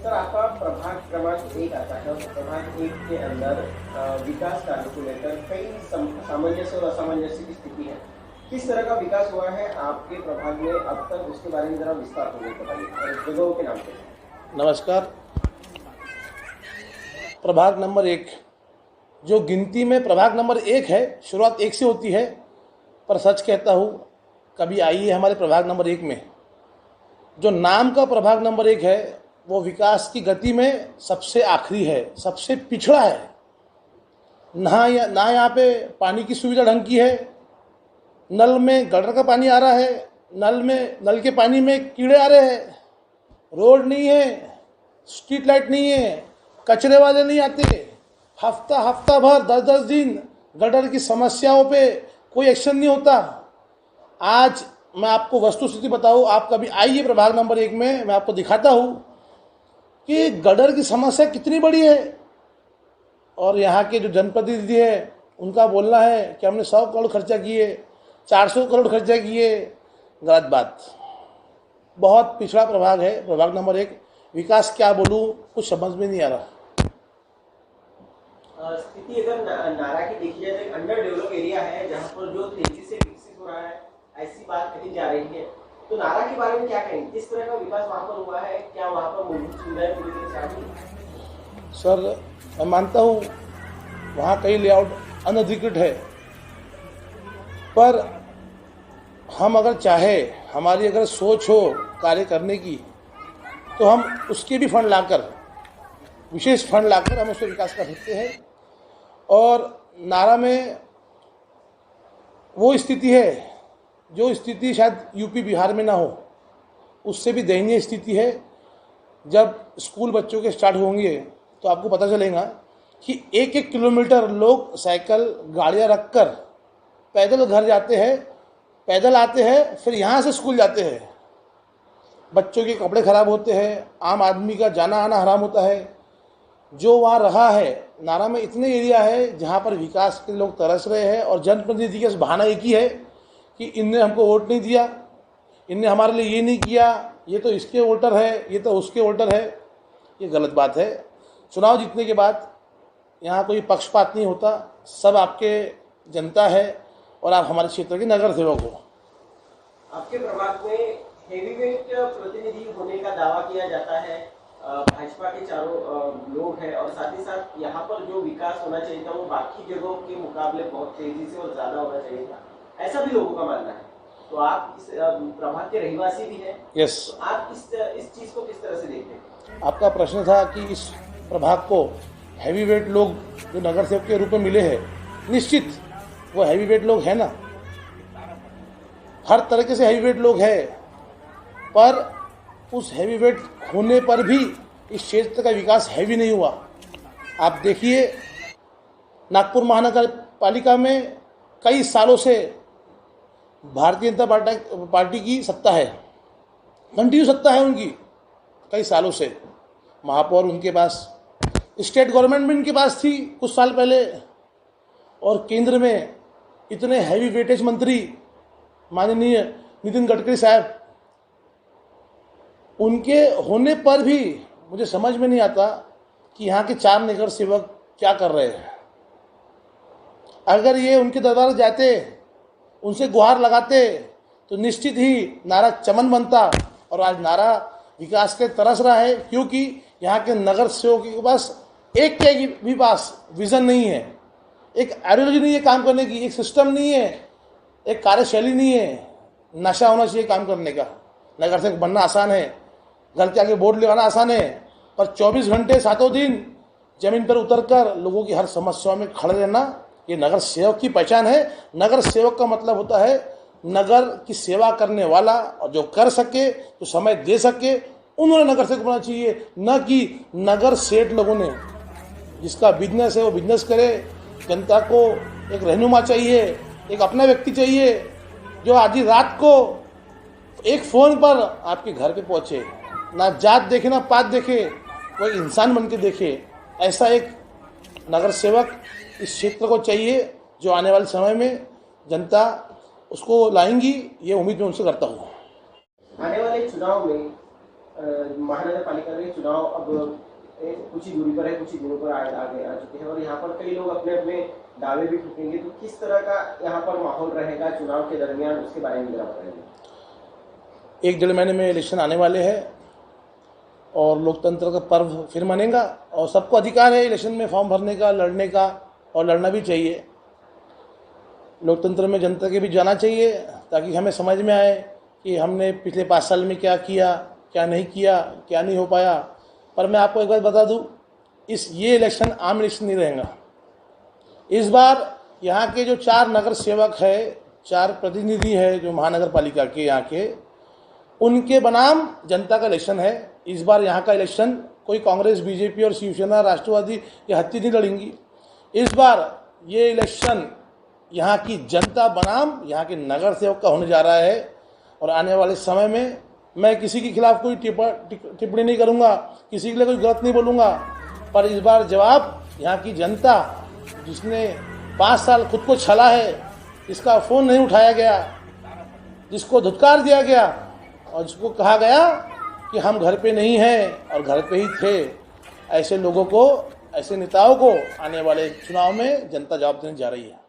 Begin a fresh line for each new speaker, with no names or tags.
Sir आपका प्रभाग क्रमांक 1 आता है और प्रभाग 1 के अंदर विकास कार्य को लेकर कई सामंजस्य और असामंजस्य की स्थिति है। किस तरह का विकास हुआ है आपके प्रभाग में अब तक, उसके बारे में जरा विस्तार पूर्वक बताइए और जगहों के नाम पे।
नमस्कार। प्रभाग नंबर 1 जो गिनती में प्रभाग नंबर 1 है, शुरुआत 1 से होती है, पर सच कहता हूँ कभी आई है हमारे प्रभाग नंबर 1 में। जो नाम का प्रभाग नंबर 1 है वो विकास की गति में सबसे आखिरी है, सबसे पिछड़ा है। ना यहाँ पे पानी की सुविधा ढंग की है, नल में गटर का पानी आ रहा है, नल के पानी में कीड़े आ रहे हैं, रोड नहीं है, स्ट्रीट लाइट नहीं है, कचरे वाले नहीं आते, हफ्ता भर 10-10 दिन गटर की समस्याओं पे कोई एक्शन नहीं होता। आज मैं आपको वस्तुस्थिति बताऊँ, आप कभी आइए प्रभाग नंबर 1 में, मैं आपको दिखाता हूँ कि गटर की समस्या कितनी बड़ी है। और यहाँ के जो जनप्रतिनिधि है उनका बोलना है कि हमने 100 करोड़ खर्चा किए, 400 करोड़ खर्चा किए। गलत बात। बहुत पिछड़ा प्रभाग है प्रभाग नंबर 1। विकास क्या बोलूँ, कुछ समझ में नहीं आ रहा।
स्थिति अगर नारा की देखी जाए तो अंडर डेवलप एरिया है जहाँ पर जो तेजी से विकसित हो रहा है, ऐसी बात कही जा रही है। तो नारा के बारे में क्या कहेंगे, किस तरह का विकास वहाँ पर हुआ है, क्या वहाँ पर मूलभूत सुविधाएं पूरी तरह से आ गई?
सर मैं मानता हूँ वहाँ कई लेआउट अनधिकृत है, पर हम अगर चाहे, हमारी अगर सोच हो कार्य करने की, तो हम उसके भी फंड लाकर, विशेष फंड लाकर हम उसका विकास कर सकते हैं। और नारा में वो स्थिति है जो स्थिति शायद यूपी बिहार में ना हो, उससे भी दयनीय स्थिति है। जब स्कूल बच्चों के स्टार्ट होंगे तो आपको पता चलेगा कि 1-1 किलोमीटर लोग साइकिल गाड़ियाँ रखकर पैदल घर जाते हैं, पैदल आते हैं, फिर यहाँ से स्कूल जाते हैं। बच्चों के कपड़े ख़राब होते हैं, आम आदमी का जाना आना हराम होता है। जो वहाँ रहा है, नारा में इतने एरिया है जहाँ पर विकास के लोग तरस रहे हैं और जनप्रतिनिधि का बहाना एक ही है कि इनने हमको वोट नहीं दिया, इनने हमारे लिए ये नहीं किया, ये तो इसके वोटर है, ये तो उसके वोटर है। ये गलत बात है। चुनाव जीतने के बाद यहाँ कोई पक्षपात नहीं होता, सब आपके जनता है और आप हमारे क्षेत्र के नगर सेवक हो।
आपके प्रभाग में हेवीवेट प्रतिनिधि होने का दावा किया जाता है, भाजपा के चारों लोग हैं और साथ ही साथ यहाँ पर जो विकास होना चाहिए था वो बाकी जगहों के मुकाबले बहुत तेजी से और ज्यादा होना चाहिए था, ऐसा भी लोगों का मानना है। तो आप इस प्रभाग के रहवासी भी हैं।
यस।
तो आप इस चीज को किस तरह से देखते हैं?
आपका प्रश्न था कि इस प्रभाग को हैवीवेट लोग जो नगर सेवक के रूप में मिले हैं, निश्चित वो हैवीवेट लोग हैं ना, हर तरीके से हैवीवेट लोग हैं, पर उस हैवीवेट होने पर भी इस क्षेत्र का विकास हैवी नहीं हुआ। आप देखिए नागपुर महानगर पालिका में कई सालों से भारतीय जनता पार्टी की सत्ता है, कंटिन्यू सत्ता है उनकी कई सालों से। महापौर उनके पास, स्टेट गवर्नमेंट भी उनके पास थी कुछ साल पहले, और केंद्र में इतने हैवी वेटेज मंत्री माननीय नितिन गडकरी साहब, उनके होने पर भी मुझे समझ में नहीं आता कि यहाँ के 4 नगर सेवक क्या कर रहे हैं। अगर ये उनके दरबार जाते, उनसे गुहार लगाते, तो निश्चित ही नारा चमन बनता। और आज नारा विकास के तरस रहा है, क्योंकि यहाँ के नगर सेवकों के पास एक के भी पास विजन नहीं है, एक आइडियोलॉजी नहीं है काम करने की, एक सिस्टम नहीं है, एक कार्यशैली नहीं है। नशा होना चाहिए काम करने का। नगर सेवक बनना आसान है, घर के आगे बोर्ड लगाना आसान है, पर 24 घंटे 7 दिन जमीन पर उतरकर लोगों की हर समस्याओं में खड़े रहना, ये नगर सेवक की पहचान है। नगर सेवक का मतलब होता है नगर की सेवा करने वाला, और जो कर सके, जो समय दे सके, उन्होंने नगर सेवक बनना चाहिए, न कि नगर सेठ लोगों ने। जिसका बिजनेस है वो बिजनेस करे। जनता को एक रहनुमा चाहिए, एक अपना व्यक्ति चाहिए जो आधी रात को एक फ़ोन पर आपके घर पे पहुँचे, ना जात देखे ना पात देखे, वो एक इंसान बन के देखे। ऐसा एक नगर सेवक इस क्षेत्र को चाहिए, जो आने वाले समय में जनता उसको लाएंगी, ये उम्मीद मैं उनसे करता हूँ।
आने वाले चुनाव में महानगर महानगर पालिका के चुनाव अब कुछ ही दूरी पर है, कुछ ही दिनों पर आगे आ चुके हैं और यहाँ पर कई लोग अपने अपने दावे भी ठोकेंगे, तो किस तरह का यहाँ पर माहौल रहेगा चुनाव के दरमियान, उसके बारे में जरा बताइए।
1-1.5 महीने में इलेक्शन आने वाले हैं और लोकतंत्र का पर्व फिर मनेगा और सबको अधिकार है इलेक्शन में फॉर्म भरने का, लड़ने का, और लड़ना भी चाहिए। लोकतंत्र में जनता के भी जाना चाहिए ताकि हमें समझ में आए कि हमने पिछले 5 साल में क्या किया, क्या नहीं किया, क्या नहीं हो पाया। पर मैं आपको एक बात बता दूं, ये इलेक्शन आम इलेक्शन नहीं रहेगा। इस बार यहाँ के जो 4 नगर सेवक है, 4 प्रतिनिधि है जो महानगर पालिका के यहाँ के, उनके बनाम जनता का इलेक्शन है। इस बार यहाँ का इलेक्शन कोई कांग्रेस, बीजेपी और शिवसेना, राष्ट्रवादी या हत्ती नहीं लड़ेंगी। इस बार ये इलेक्शन यहाँ की जनता बनाम यहाँ के नगर सेवक का होने जा रहा है और आने वाले समय में मैं किसी के खिलाफ कोई टिप्पणी नहीं करूँगा, किसी के लिए कोई गलत नहीं बोलूँगा, पर इस बार जवाब यहाँ की जनता, जिसने 5 साल खुद को छला है, इसका फ़ोन नहीं उठाया गया, जिसको धुतकार दिया गया और जिसको कहा गया कि हम घर पे नहीं हैं और घर पे ही थे, ऐसे लोगों को, ऐसे नेताओं को आने वाले चुनाव में जनता जवाब देने जा रही है।